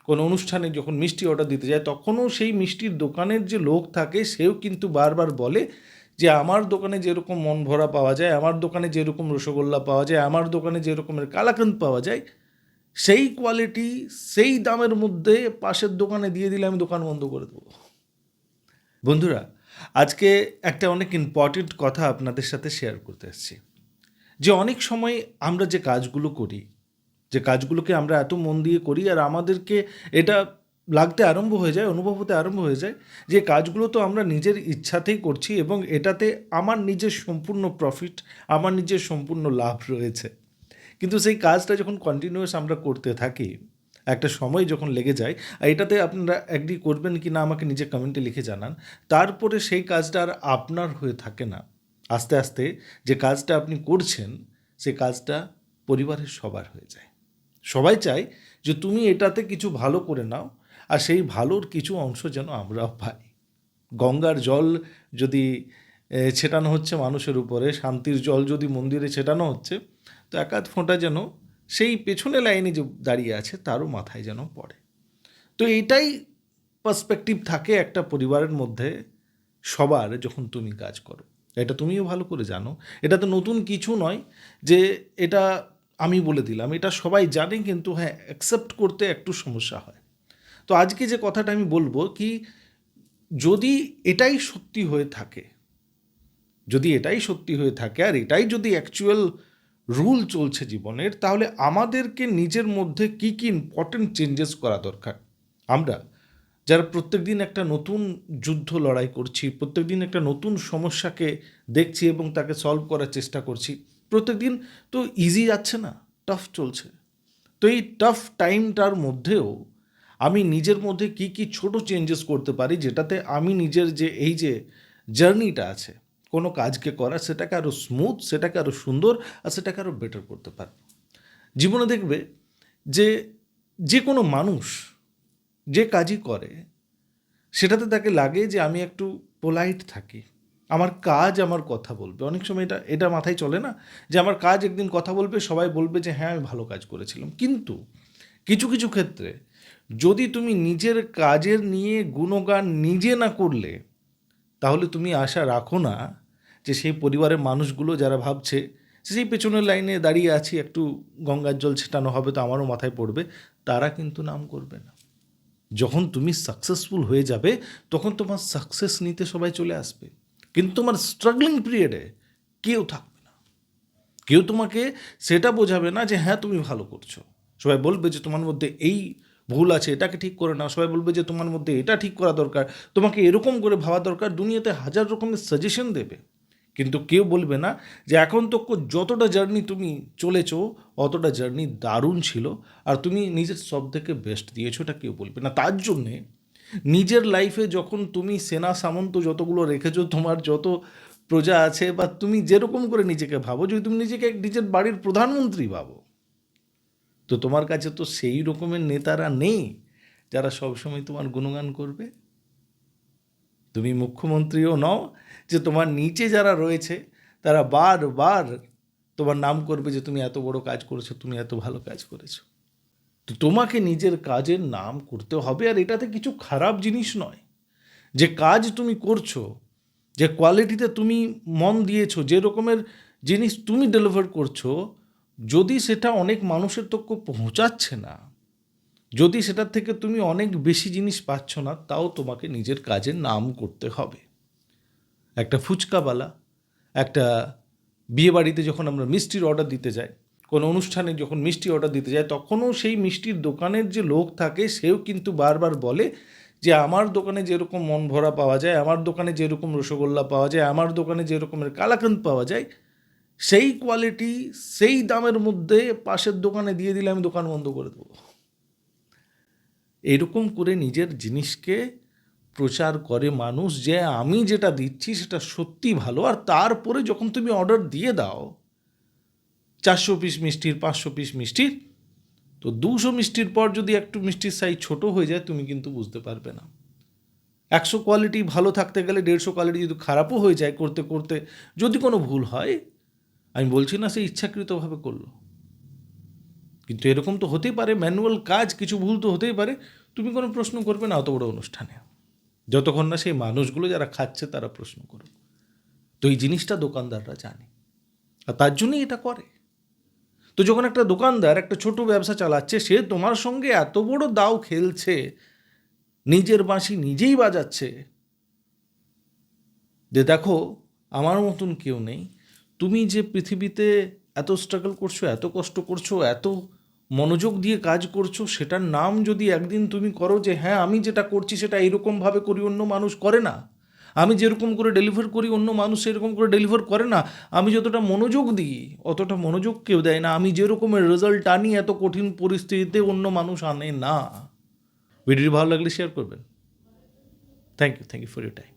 কোনো অনুষ্ঠানে যখন মিষ্টি অর্ডার দিতে যায় তখনও সেই মিষ্টির দোকানের যে লোক থাকে সেও কিন্তু বারবার বলে যে আমার দোকানে যেরকম মন ভরা পাওয়া যায়, আমার দোকানে যেরকম রসগোল্লা পাওয়া যায়, আমার দোকানে যেরকমের কালাকাঁদ পাওয়া যায়, সেই কোয়ালিটি সেই দামের মধ্যে পাশের দোকানে দিয়ে দিলে আমি দোকান বন্ধ করে দেবো। বন্ধুরা, আজকে একটা অনেক ইম্পর্টেন্ট কথা আপনাদের সাথে শেয়ার করতে এসেছি, যে অনেক সময় আমরা যে কাজগুলো করি, যে কাজগুলোকে আমরা এত মন দিয়ে করি আর আমাদেরকে এটা লাগতে আরম্ভ হয়ে যায়, অনুভব হতে আরম্ভ হয়ে যায় যে কাজগুলো তো আমরা নিজের ইচ্ছাতেই করছি এবং এটাতে আমার নিজের সম্পূর্ণ প্রফিট, আমার নিজের সম্পূর্ণ লাভ রয়েছে। কিন্তু সেই কাজটা যখন কন্টিনিউয়াস আমরা করতে থাকি, একটা সময় যখন লেগে যায়, আর এটাতে আপনারা অ্যাগ্রি করবেন কি না আমাকে নিজে কমেন্টে লিখে জানান, তারপরে সেই কাজটা আর আপনার হয়ে থাকে না। আস্তে আস্তে যে কাজটা আপনি করছেন সেই কাজটা পরিবারের সবার হয়ে যায়। সবাই চায় যে তুমি এটাতে কিছু ভালো করে নাও, আর সেই ভালোর কিছু অংশ যেন আমরাও পাই। গঙ্গার জল যদি ছেটানো হচ্ছে মানুষের উপরে, শান্তির জল যদি মন্দিরে ছেটানো হচ্ছে, তো এক আধ ফোঁটা যেন সেই পেছনে লাইনে যে দাঁড়িয়ে আছে তারও মাথায় যেন পড়ে। তো এইটাই পার্সপেক্টিভ থাকে একটা পরিবারের মধ্যে সবার, যখন তুমি কাজ করো। এটা তুমিও ভালো করে জানো, এটা তো নতুন কিছু নয় যে এটা আমি বলে দিলাম, এটা সবাই জানে, কিন্তু হ্যাঁ, অ্যাকসেপ্ট করতে একটু সমস্যা হয়। তো আজকে যে কথাটা আমি বলবো কি, যদি এটাই সত্যি হয়ে থাকে, যদি এটাই সত্যি হয়ে থাকে আর এটাই যদি অ্যাকচুয়াল রুল চলছে জীবনের, তাহলে আমাদেরকে নিজের মধ্যে কী কী ইম্পর্টেন্ট চেঞ্জেস করা দরকার। আমরা যারা প্রত্যেক দিন একটা নতুন যুদ্ধ লড়াই করছি, প্রত্যেক দিন একটা নতুন সমস্যাকে দেখছি এবং তাকে সলভ করার চেষ্টা করছি, প্রত্যেক দিন তো ইজি যাচ্ছে না, টাফ চলছে। তো এই টাফ টাইমটার মধ্যেও আমি নিজের মধ্যে কি কি ছোট চেঞ্জেস করতে পারি, যেটাতে আমি নিজের যে এই যে জার্নিটা আছে কোনো কাজকে করা, সেটাকে আরও স্মুথ, সেটাকে আরও সুন্দর, আর সেটাকে আরও বেটার করতে পারব। জীবনে দেখবে যে যে কোনো মানুষ যে কাজই করে সেটাতে তাকে লাগে যে আমি একটু পোলাইট থাকি, আমার কাজ আমার কথা বলবে। অনেক সময় এটা এটা মাথায় চলে না, যে আমার কাজ একদিন কথা বলবে, সবাই বলবে যে হ্যাঁ আমি ভালো কাজ করেছিলাম। কিন্তু কিছু কিছু ক্ষেত্রে যদি তুমি নিজের কাজের নিয়ে গুণগান নিজে না করলে, তাহলে তুমি আশা রাখো না যে সেই পরিবারের মানুষগুলো যারা ভাবছে সেই পেছনের লাইনে দাঁড়িয়ে আছি, একটু গঙ্গার জল ছেটানো হবে তো আমারও মাথায় পড়বে, তারা কিন্তু নাম করবে না। যখন তুমি সাকসেসফুল হয়ে যাবে তখন তোমার সাকসেস নিতে সবাই চলে আসবে, কিন্তু তোমার স্ট্রাগলিং পিরিয়ডে কেউ থাকবে না। কেউ তোমাকে সেটা বোঝাবে না যে হ্যাঁ তুমি ভালো করছো। সবাই বলবে যে তোমার মধ্যে এই ভুল আছে, এটাকে ঠিক করে নাও। সবাই বলবে যে তোমার মধ্যে এটা ঠিক করা দরকার, তোমাকে এরকম করে ভাবা দরকার। দুনিয়াতে হাজার রকমের সাজেশন দেবে, কিন্তু কেউ বলবে না যে এখন তো যতটা জার্নি তুমি চলেছো অতটা জার্নি দারুণ ছিল আর তুমি নিজের সব থেকে বেস্ট দিয়েছো, এটা কেউ বলবে না। তার জন্যে নিজের লাইফে যখন তুমি সেনা সামন্ত যতগুলো রেখেছো, তোমার যত প্রজা আছে, বা তুমি যেরকম করে নিজেকে ভাবো, যদি তুমি নিজেকে নিজের বাড়ির প্রধানমন্ত্রী ভাবো, তো তোমার কাছে তো সেই রকমের নেতারা নেই যারা সবসময় তোমার গুণগান করবে। তুমি মুখ্যমন্ত্রীও নও যে তোমার নিচে যারা রয়েছে তারা বারবার তোমার নাম করবে যে তুমি এত বড় কাজ করেছো, তুমি এত ভালো কাজ করেছো। তো তোমাকে নিজের কাজের নাম করতে হবে, আর এটাতে কিছু খারাপ জিনিস নয়। যে কাজ তুমি করছো, যে কোয়ালিটিতে তুমি মন দিয়েছো, যে রকমের জিনিস তুমি ডেলিভার করছো, যদি সেটা অনেক মানুষের তক পৌঁছাচ্ছে না, যদি সেটার থেকে তুমি অনেক বেশি জিনিস পাচ্ছ না, তাও তোমাকে নিজের কাজের নাম করতে হবে। একটা ফুচকাওয়ালা একটা বিয়েবাড়িতে যখন আমরা মিষ্টির অর্ডার দিতে যাই, কোনো অনুষ্ঠানে যখন মিষ্টি অর্ডার দিতে যায়, তখনও সেই মিষ্টির দোকানের যে লোক থাকে সেও কিন্তু বারবার বলে যে আমার দোকানে যেরকম মন ভরা পাওয়া যায়, আমার দোকানে যেরকম রসগোল্লা পাওয়া যায়, আমার দোকানে যেরকমের কালাকাঁদ পাওয়া যায়, সেই কোয়ালিটি সেই দামের মধ্যে পাশের দোকানে দিয়ে দিলে আমি দোকান বন্ধ করে দেবো। এরকম করে নিজের জিনিসকে প্রচার করে মানুষ যে আমি যেটা দিচ্ছি সেটা সত্যি ভালো। আর তারপরে যখন তুমি অর্ডার দিয়ে দাও 400 পিস মিষ্টির, 500 পিস মিষ্টির, তো 200 মিষ্টির পর যদি একটু মিষ্টির সাইজ ছোট হয়ে যায়, তুমি কিন্তু বুঝতে পারবে না। 100 কোয়ালিটি ভালো থাকতে গেলে 150 কোয়ালিটি যদি খারাপও হয়ে যায় করতে করতে, যদি কোনো ভুল হয়, আমি বলছি না সে ইচ্ছাকৃতভাবে করলো, কিন্তু এরকম তো হতেই পারে, ম্যানুয়াল কাজ, কিছু ভুল তো হতেই পারে। তুমি কোনো প্রশ্ন করবে না অত বড় অনুষ্ঠানে, যতক্ষণ না সেই মানুষগুলো যারা খাচ্ছে তারা প্রশ্ন করবে। তো এই জিনিসটা দোকানদাররা জানে, আর তার জন্যই এটা করে। তো যখন একটা দোকানদার একটা ছোট ব্যবসা চালাচ্ছে, সে তোমার সঙ্গে এত বড় দাও খেলছে, নিজের বাঁশি নিজেই বাজাচ্ছে, যে দেখো আমার মতন কেউ নেই, তুমি যে পৃথিবীতে এত স্ট্রাগল করছো, এত কষ্ট করছো, এত মনোযোগ দিয়ে কাজ করছো, সেটার নাম যদি একদিন তুমি করো যে হ্যাঁ আমি যেটা করছি সেটা এইরকমভাবে করি, অন্য মানুষ করে না, আমি যেরকম করে ডেলিভার করি অন্য মানুষ সেরকম করে ডেলিভার করে না, আমি যতটা মনোযোগ দিই অতটা মনোযোগ কেউ দেয় না, আমি যেরকমের রেজাল্ট আনি এত কঠিন পরিস্থিতিতে অন্য মানুষ আনে না। ভিডিওটি ভালো লাগলে শেয়ার করবেন। Thank you for your time.